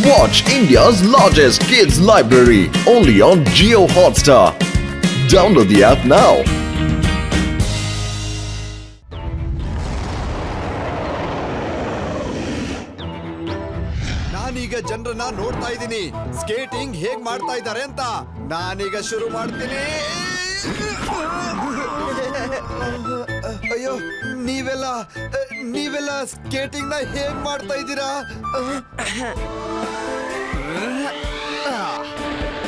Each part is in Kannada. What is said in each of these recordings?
Watch India's largest kids library only on Jio Hotstar. Download the app now. ನಾನೀಗ ಜನರನ್ನ ನೋಡ್ತಾ ಇದ್ದೀನಿ ಸ್ಕೇಟಿಂಗ್ ಹೇಗ್ ಮಾಡ್ತಾ ಇದ್ದಾರೆ ಅಂತ. ನಾನೀಗ ಶುರು ಮಾಡ್ತೀನಿ. ಅಯ್ಯೋ, ನೀವೆಲ್ಲ ಸ್ಕೇಟಿಂಗ್ ನ ಹೇಗ್ ಮಾಡ್ತಾ ಇದ್ದೀರಾ?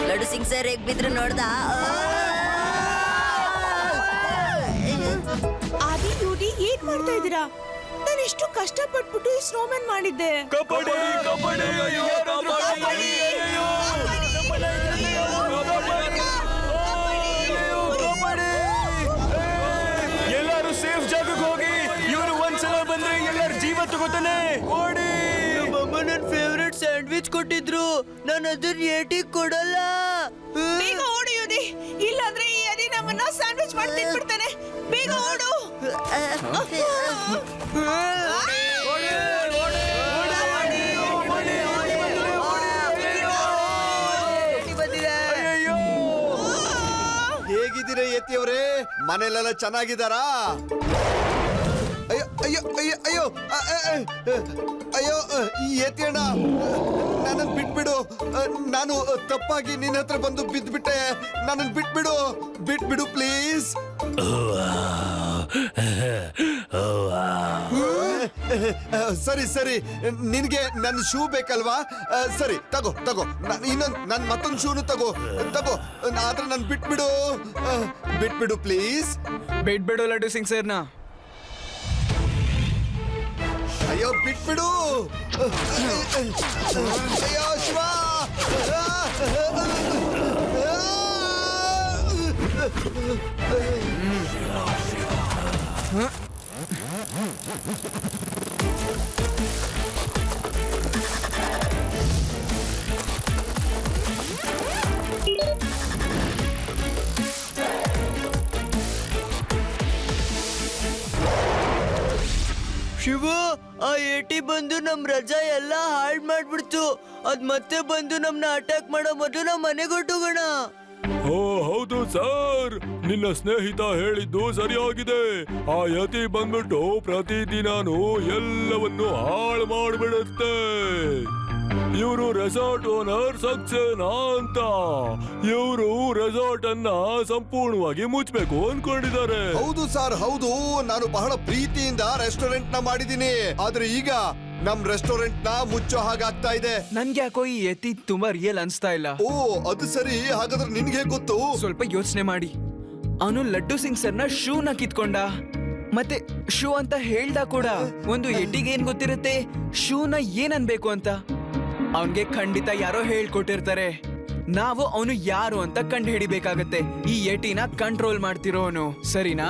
ಲಡ್ಡು ಸಿಂಗ್ ಸರ್ ಹೇಗ್ ಬಿದ್ರು ನೋಡ್ದ? ಆದಿ ಯೂಡಿ ಏನ್ ಮಾಡ್ತಾ ಇದ್ದೀರಾ? ನಾನು ಎಷ್ಟು ಕಷ್ಟಪಟ್ಬಿಟ್ಟು ಈ ಸ್ನೋಮನ್ ಮಾಡಿದ್ದೆ. ಕಬಡ್ಡಿ ಕಬಡ್ಡಿ ಅಯ್ಯೋ ಕಬಡ್ಡಿ ಅಯ್ಯೋ ಎಲ್ಲರೂ ಸೇಫ್ ಜಾಗಕ್ಕೆ ಹೋಗಿ. ಇವರು ಒಂದ್ಸಲ ಬಂದ್ರೆ ಎಲ್ಲರ ಜೀವ ತಗೋತಾನೆ. ಓಡಿ. ನಮ್ಮಮ್ಮ ನನ್ನ ಫೇವರೇಟ್ ಸ್ಯಾಂಡ್ವಿಚ್ ಕೊಟ್ಟಿದ್ರು, ನಾನು ಅದನ್ನ ಏಟಿಗೆ ಕೊಡಲ್ಲ. ಬೇಗ ಓಡು ಯೂಡಿ, ಇಲ್ಲಾಂದ್ರೆ ಈ ಅದಿ ನಮ್ಮನ್ನ ಸ್ಯಾಂಡ್ವಿಚ್ ಮಾಡಿ ತಿನ್ಬಿಡ್ತಾನೆ. ಬೇಗ ಓಡು. ಹೇಗಿದ್ದೀರಾ ಯತಿಯವರೇ? ಮನೆಯಲ್ಲೆಲ್ಲ ಚೆನ್ನಾಗಿದ್ದಾರಾ? ಅಯ್ಯೋ ಅಯ್ಯೋ ಅಯ್ಯೋ ಅಯ್ಯೋ ಅಯ್ಯೋ ಯತಿ ಅಣ್ಣ, ನನ್ನನ್ನು ಬಿಟ್ಬಿಡು. ನಾನು ತಪ್ಪಾಗಿ ನಿನ್ನ ಹತ್ರ ಬಂದು ಬಿದ್ದ್ಬಿಟ್ಟೆ. ನನ್ನನ್ನು ಬಿಟ್ಬಿಡು ಪ್ಲೀಸ್. ಸರಿ ನಿನ್ಗೆ ನನ್ನ ಶೂ ಬೇಕಲ್ವಾ? ಸರಿ ತಗೋ ಇನ್ನೊಂದು ನನ್ನ ಮತ್ತೊಂದು ಶೂನು ತಗೋ. ಆದ್ರೆ ನನ್ ಬಿಟ್ಬಿಡು ಪ್ಲೀಸ್. ಬಿಟ್ಬಿಡು ಲಡ್ಡು ಸಿಂಗ್ ಸರ್ನ. ಅಯ್ಯೋ ಬಿಟ್ಬಿಡು. ಅಯ್ಯೋ ಶಿವ. ಶಿವ, ಆ ಏಟಿ ಬಂದು ನಮ್ ರಜಾ ಎಲ್ಲ ಹಾಳ್ ಮಾಡ್ಬಿಡ್ತು. ಅದ್ ಮತ್ತೆ ಬಂದು ನಮ್ನ ಅಟ್ಯಾಕ್ ಮಾಡೋ ಮೊದಲು ನಾವ್ ಮನೆಗೆ ಹೊಟ್ಟೋಗೋಣ. ಓ ಹೌದು ಸರ್, ನಿನ್ನ ಸ್ನೇಹಿತ ಹೇಳಿದ್ದು ಸರಿಯಾಗಿದೆ. ಆ ಯತಿ ಬಂದ್ಬಿಟ್ಟು ಪ್ರತಿದಿನಾನು ಎಲ್ಲವನ್ನು ಹಾಳು ಮಾಡ್ಬಿಡುತ್ತೆ. ಇವರು ರೆಸಾರ್ಟ್ ಓನರ್ ಸಕ್ಸೇನಾ ಅಂತ. ಇವರು ರೆಸಾರ್ಟ್ ಅನ್ನ ಸಂಪೂರ್ಣವಾಗಿ ಮುಚ್ಚಬೇಕು ಅನ್ಕೊಂಡಿದ್ದಾರೆ. ಹೌದು ಸರ್, ಹೌದು. ನಾನು ಬಹಳ ಪ್ರೀತಿಯಿಂದ ರೆಸ್ಟೋರೆಂಟ್ ನ ಮಾಡಿದೀನಿ. ಆದ್ರೆ ಈಗ ನಮ್ ರೆಸ್ಟೋರೆಂಟ್ ನ ಮುಚ್ಚೋ ಹಾಗಾಗ್ತಾ ಇದೆ. ನನ್ಗೆ ಯಾಕೋ ಈ ಯತಿ ತುಂಬಾ ರಿಯಲ್ ಅನ್ಸ್ತಾ ಇಲ್ಲ. ಓ ಅದು ಸರಿ. ಹಾಗಾದ್ರೆ ನಿನ್ಗೆ ಗೊತ್ತು? ಸ್ವಲ್ಪ ಯೋಚನೆ ಮಾಡಿ. ಅವನು ಲಡ್ಡು ಸಿಂಗ್ ಸರ್ನ ಶೂ ನ ಕಿತ್ಕೊಂಡ. ಮತ್ತೆ ಶೂ ಅಂತ ಹೇಳ್ದ ಕೂಡ. ಒಂದು ಯಟಿಗೆ ಏನ್ ಗೊತ್ತಿರುತ್ತೆ ಶೂ ನ ಏನ್ ಅನ್ಬೇಕು ಅಂತ? ಅವನ್ಗೆ ಖಂಡಿತ ಯಾರೋ ಹೇಳ್ಕೊಟ್ಟಿರ್ತಾರೆ. ನಾವು ಅವನು ಯಾರು ಅಂತ ಕಂಡು ಹಿಡಿಬೇಕಾಗತ್ತೆ. ಈ ಯಟಿನ ಕಂಟ್ರೋಲ್ ಮಾಡ್ತಿರೋನು, ಸರಿನಾ?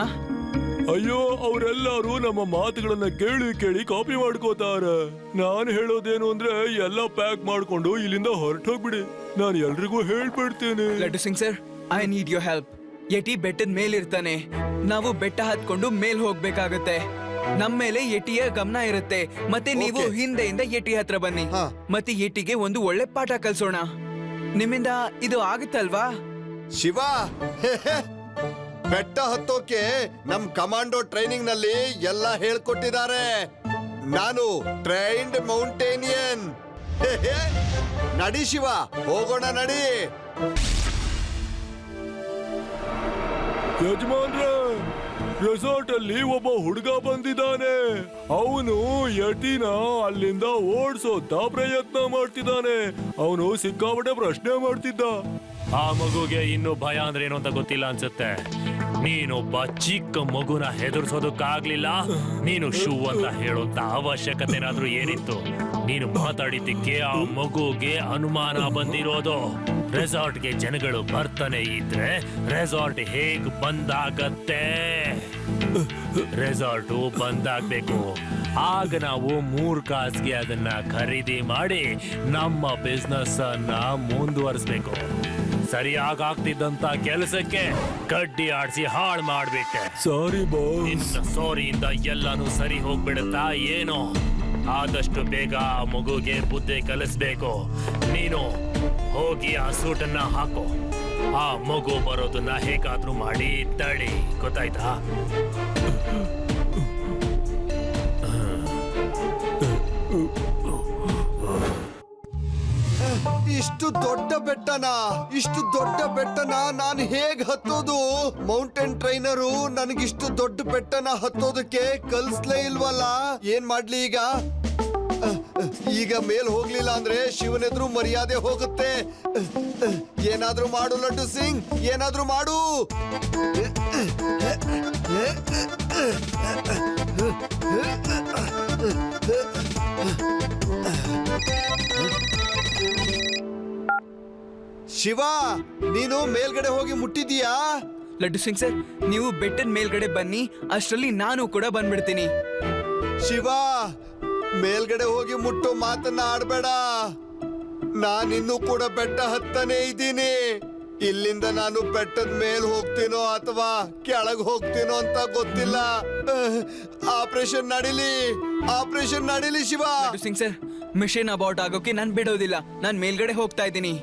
ಅಯ್ಯೋ, ಅವರೆಲ್ಲರೂ ನಮ್ಮ ಮಾತುಗಳನ್ನ ಕೇಳಿ ಕಾಪಿ ಮಾಡ್ಕೋತಾರೆ. ನಾನು ಹೇಳೋದೇನು ಅಂದ್ರೆ ಎಲ್ಲ ಪ್ಯಾಕ್ ಮಾಡ್ಕೊಂಡು ಇಲ್ಲಿಂದ ಹೊರಟೋಗ್ಬಿಡಿ. ನಾನು ಎಲ್ರಿಗೂ ಹೇಳ್ಬಿಡ್ತೀನಿ. Laddu Singh sir, I need your help. ಯಟಿ ಬೆಟ್ಟದ ಮೇಲಿರ್ತಾನೆ. ನಾವು ಬೆಟ್ಟ ಹತ್ಕೊಂಡು ಮೇಲ್ ಹೋಗ್ಬೇಕಾಗತ್ತೆ. ನಮ್ ಮೇಲೆ ಯಟಿಯ ಗಮನ ಇರುತ್ತೆ. ಮತ್ತೆ ನೀವು ಹಿಂದೆಯಿಂದ ಯಟಿ ಹತ್ರ ಬನ್ನಿ. ಮತ್ತೆ ಯಟಿಗೆ ಒಂದು ಒಳ್ಳೆ ಪಾಠ ಕಲ್ಸೋಣ. ನಿಮ್ಮಿಂದ ಇದು ಆಗುತ್ತಲ್ವಾ? ಶಿವ, ಬೆಟ್ಟ ಹತ್ತೋಕೆ ನಮ್ ಕಮಾಂಡೋ ಟ್ರೈನಿಂಗ್ ನಲ್ಲಿ ಎಲ್ಲ ಹೇಳ್ಕೊಟ್ಟಿದ್ದಾರೆ. ನಾನು ಟ್ರೈನ್ಡ್ ಮೌಂಟೇನಿಯನ್. ನಡಿ ಶಿವ, ಹೋಗೋಣ ನಡಿ. ಯಜಮಾನ್ರೆ, ರೆಸಾರ್ಟ್ ಅಲ್ಲಿ ಒಬ್ಬ ಹುಡುಗ ಬಂದಿದ್ದಾನೆ. ಅವನು ಯಟಿನ ಅಲ್ಲಿಂದ ಓಡಿಸೋದ ಪ್ರಯತ್ನ ಮಾಡ್ತಿದ್ದಾನೆ. ಅವನು ಸಿಕ್ಕಾಪಟ್ಟೆ ಪ್ರಶ್ನೆ ಮಾಡ್ತಿದ್ದ. ಆ ಮಗುಗೆ ಇನ್ನು ಭಯ ಅಂದ್ರೆ ಏನು ಅಂತ ಗೊತ್ತಿಲ್ಲ ಅನ್ಸುತ್ತೆ. ನೀನೊಬ್ಬ ಚಿಕ್ಕ ಮಗುನ ಹೆದರ್ಸೋದಕ್ಕಾಗ್ಲಿಲ್ಲ. ನೀನು ಶೂ ಅಂತ ಹೇಳೋಂತ ಅವಶ್ಯಕತೆ ಏನಾದ್ರೂ ಏನಿತ್ತು? ನೀನು ಮಾತಾಡಿದ್ದಕ್ಕೆ ಆ ಮಗುಗೆ ಅನುಮಾನ ಬಂದಿರೋದು. ರೆಸಾರ್ಟ್ಗೆ ಜನಗಳು ಬರ್ತಾನೆ ಇದ್ರೆ ರೆಸಾರ್ಟ್ ಹೇಗ್ ಬಂದಾಗತ್ತೆ? ರೆಸಾರ್ಟು ಬಂದಾಗ್ಬೇಕು. ಆಗ ನಾವು 3 ಕಾಸ್ಗೆ ಅದನ್ನ ಖರೀದಿ ಮಾಡಿ ನಮ್ಮ ಬಿಸ್ನೆಸ್ ಅನ್ನ ಮುಂದುವರಿಸಬೇಕು. ಸರಿಯಾಗಿ ಆಗ್ತಿದ್ದಂತ ಕೆಲಸಕ್ಕೆ ಕಡ್ಡಿ ಆಡಿಸಿ ಹಾಳು ಮಾಡ್ಬಿಟ್ಟೆ. Sorry boss. ನಿನ್ನ ಸಾರಿಯಿಂದ ಎಲ್ಲಾನು ಸರಿ ಹೋಗ್ಬಿಡುತ್ತಾ ಏನೋ? ಆದಷ್ಟು ಬೇಗ ಆ ಮಗುಗೆ ಬುದ್ಧಿ ಕಲಿಸ್ಬೇಕು. ನೀನು ಹೋಗಿ ಆ ಸೂಟನ್ನ ಹಾಕೋ. ಆ ಮಗು ಬರೋದನ್ನ ಹೇಗಾದ್ರೂ ಮಾಡಿ ತಡಿ, ಗೊತ್ತಾಯ್ತಾ? ಇಷ್ಟು ದೊಡ್ಡ ಬೆಟ್ಟನ ನಾನು ಹೇಗ್ ಹತ್ತೋದು? ಮೌಂಟೇನ್ ಟ್ರೈನರು ನನಗಿಷ್ಟು ದೊಡ್ಡ ಬೆಟ್ಟನ ಹತ್ತೋದಕ್ಕೆ ಕಲ್ಸ್ಲೇ ಇಲ್ವಲ್ಲ. ಏನ್ ಮಾಡ್ಲಿ ಈಗ ಮೇಲ್ ಹೋಗ್ಲಿಲ್ಲ ಅಂದ್ರೆ ಶಿವನೆದ್ರು ಮರ್ಯಾದೆ ಹೋಗುತ್ತೆ. ಏನಾದ್ರೂ ಮಾಡು ಲಡ್ಡು ಸಿಂಗ್, ಏನಾದ್ರೂ ಮಾಡು. ಶಿವ, ನೀನು ಮೇಲ್ಗಡೆ ಹೋಗಿ ಮುಟ್ಟಿದೀಯಾ? ಲಡ್ಡು ಸಿಂಗ್ ಸರ್, ನೀವು ಬೆಟ್ಟದ ಮೇಲ್ಗಡೆ ಬನ್ನಿ, ಅಷ್ಟರಲ್ಲಿ ನಾನು ಕೂಡ ಬಂದ್ಬಿಡ್ತೀನಿ. ಶಿವ, ಮೇಲ್ಗಡೆ ಹೋಗಿ ಮುಟ್ಟೋ ಮಾತನ್ನ ಆಡ್ಬೇಡ. ನಾನಿನ್ನೂ ಕೂಡ ಬೆಟ್ಟ ಹತ್ತನೇ ಇದ್ದೀನಿ. ಇಲ್ಲಿಂದ ನಾನು ಬೆಟ್ಟದ ಮೇಲ್ ಹೋಗ್ತೀನೋ ಅಥವಾ ಕೆಳಗ್ ಹೋಗ್ತೀನೋ ಅಂತ ಗೊತ್ತಿಲ್ಲ. ಆಪರೇಷನ್ ನಡೀಲಿ Shiva. Laddu Singh sir, mission abort ಆಗೋಕೆ ನಾನ್ ಬಿಡೋದಿಲ್ಲ. ನಾನ್ ಮೇಲ್ಗಡೆ ಹೋಗ್ತಾ ಇದ್ದೀನಿ.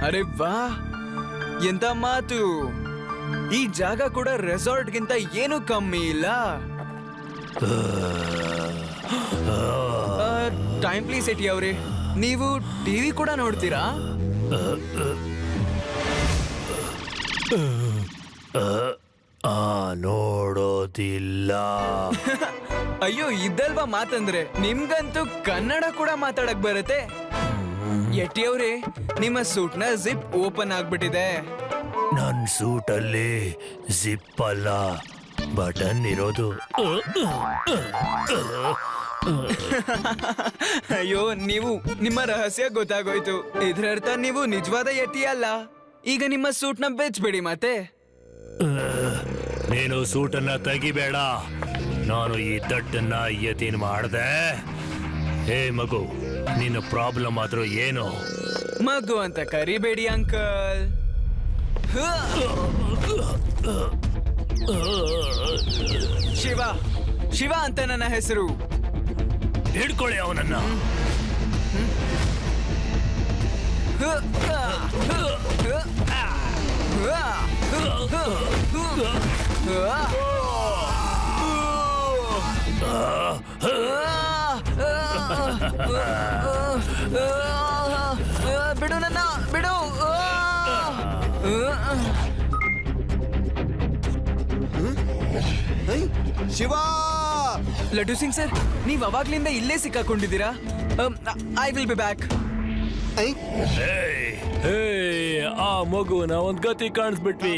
ಅರೆ ವಾ, ಎಂತ ಮಾತು! ಈ ಜಾಗ ಕೂಡ ರೆಸಾರ್ಟ್ ಗಿಂತ ಏನು ಕಮ್ಮಿ ಇಲ್ಲ. ಟೈಮ್ ಪ್ಲೀಸ್ ಎಟಿ ಅವ್ರೆ, ನೀವು ಟಿವಿ ಕೂಡ ನೋಡ್ತೀರಾ? ನೋಡೋದಿಲ್ಲ. ಅಯ್ಯೋ, ಇದಲ್ವಾ ಮಾತಂದ್ರೆ? ನಿಮ್ಗಂತೂ ಕನ್ನಡ ಕೂಡ ಮಾತಾಡಕ್ ಬರುತ್ತೆ. ಎಟಿ ಅವ್ರೆ, ನಿಮ್ಮ ಸೂಟ್ನ ಜಿಪ್ ಓಪನ್ ಆಗ್ಬಿಟ್ಟಿದೆ. ನನ್ ಸೂಟಲ್ಲಿ ಜಿಪ್ ಅಲ್ಲ, ಬಟನ್ ಇರೋದು. ಅಯ್ಯೋ, ನಿಮ್ಮ ರಹಸ್ಯ ಗೊತ್ತಾಗೋಯ್ತು. ಇದರರ್ಥ ನೀವು ನಿಜವಾದ ಯತಿ ಅಲ್ಲ. ಈಗ ನಿಮ್ಮ ಸೂಟ್ನ ಬೆಚ್ಬೇಡಿ ಮತ್ತೆ. ನೀನು ಸೂಟನ್ನ ತೆಗಿಬೇಡ. ನಾನು ಈ ದಟ್ಟನ್ನ ಯತಿನ್ ಮಾಡ್ದೆ. ಹೇ ಮಗು, ನಿನ್ನ ಪ್ರಾಬ್ಲಮ್ ಆದ್ರೂ ಏನು? ಮಗು ಅಂತ ಕರಿಬೇಡಿ ಅಂಕಲ್. ಶಿವ ಅಂತ ನನ್ನ ಹೆಸರು. ಹಿಡ್ಕೊಳ್ಳಿ ಅವನನ್ನ. ಬಿಡು ನನ್ನ, ಬಿಡು. ಶಿವ! ಲಡ್ಡು ಸಿಂಗ್ ಸರ್, ನೀವ್ ಅವಾಗ್ಲಿಂದ ಇಲ್ಲೇ ಸಿಕ್ಕಾಕೊಂಡಿದ್ದೀರಾ? I will be back. ಆ ಮಗುನ ಒಂದ್ ಗತಿ ಕಾಣಿಸ್ಬಿಟ್ವಿ.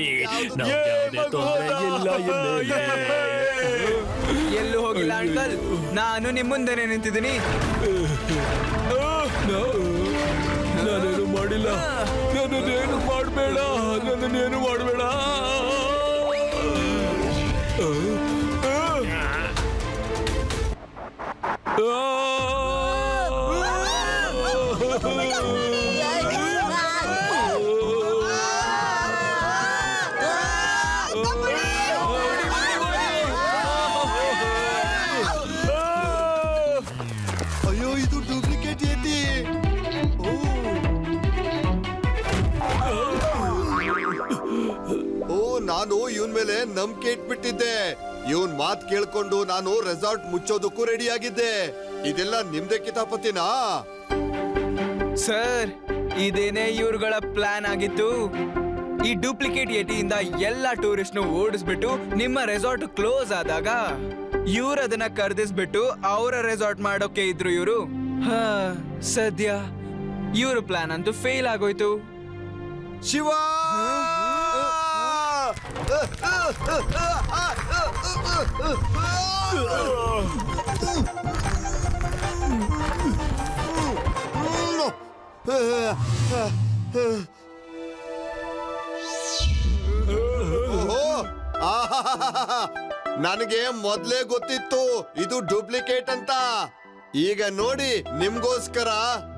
ಎಲ್ಲೂ ಹೋಗಿಲ್ಲ ಅಂಕಲ್, ನಾನು ನಿಮ್ ಮುಂದೆನೆ ನಿಂತಿದ್ದೀನಿ. ನಾನೇನು ಮಾಡಿಲ್ಲ. ನನ್ನದೇನು ಮಾಡಬೇಡ. ಅಯ್ಯೋ, ಇದು ಡೂಪ್ಲಿಕೇಟ್ ಯತಿ. ನಾನು ಇವನ್ ಮೇಲೆ ನಂಬಿಕೆ ಇಟ್ಬಿಟ್ಟಿದ್ದೆ. ಇವನ್ ಮಾತ್ ಕೇಳ್ಕೊಂಡು ನಾನು ರೆಸಾರ್ಟ್ ಮುಚ್ಚೋದಕ್ಕೂ ರೆಡಿ ಆಗಿದ್ದೆ. ಇದೆಲ್ಲ ನಿಮ್ದೇ ಕಿತಾಪತಿನಾ? ಸರ್, ಇದೇನೇ ಇವ್ರುಗಳ ಪ್ಲಾನ್ ಆಗಿತ್ತು. ಈ ಡೂಪ್ಲಿಕೇಟ್ ಯಟಿಯಿಂದ ಎಲ್ಲಾ ಟೂರಿಸ್ಟ್ ಓಡಿಸ್ಬಿಟ್ಟು ನಿಮ್ಮ ರೆಸಾರ್ಟ್ ಕ್ಲೋಸ್ ಆದಾಗ ಇವ್ರು ಅದನ್ನ ಕರೆದಿಸ್ಬಿಟ್ಟು ಅವರ ರೆಸಾರ್ಟ್ ಮಾಡೋಕೆ ಇದ್ರು ಇವರು. ಸದ್ಯ ಇವ್ರ ಪ್ಲಾನ್ ಅಂತೂ ಫೇಲ್ ಆಗೋಯ್ತು. ಶಿವ ಓಹೋ, ಆಹಾಹಾಹಾ. ನನಗೆ ಮೊದ್ಲೇ ಗೊತ್ತಿತ್ತು ಇದು ಡೂಪ್ಲಿಕೇಟ್ ಅಂತ. ಈಗ ನೋಡಿ, ನಿಮ್ಗೋಸ್ಕರ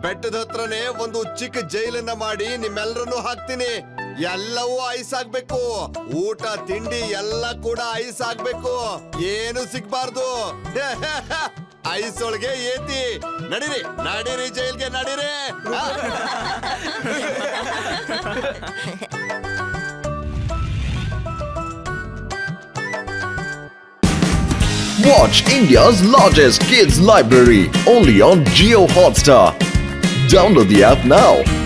ಬೆಟ್ಟದ ಹತ್ರನೇ ಒಂದು ಚಿಕ್ಕ ಜೈಲನ್ನ ಮಾಡಿ ನಿಮ್ಮೆಲ್ಲರನ್ನು ಹಾಕ್ತೀನಿ. ಎಲ್ಲವೂ ಐಸ್ ಆಗ್ಬೇಕು, ಊಟ ತಿಂಡಿ ಎಲ್ಲ ಕೂಡ ಐಸ್ ಆಗ್ಬೇಕು, ಏನು ಸಿಗ್ಬಾರ್ದು. ಐಸ್ ಒಳಗೆ ಏತಿ. ನಡೀರಿ ನಡೀರಿ, ಜೈಲ್ಗೆ ನಡೀರಿ. Watch India's largest kids library only on Geo Hotstar. Download the app now.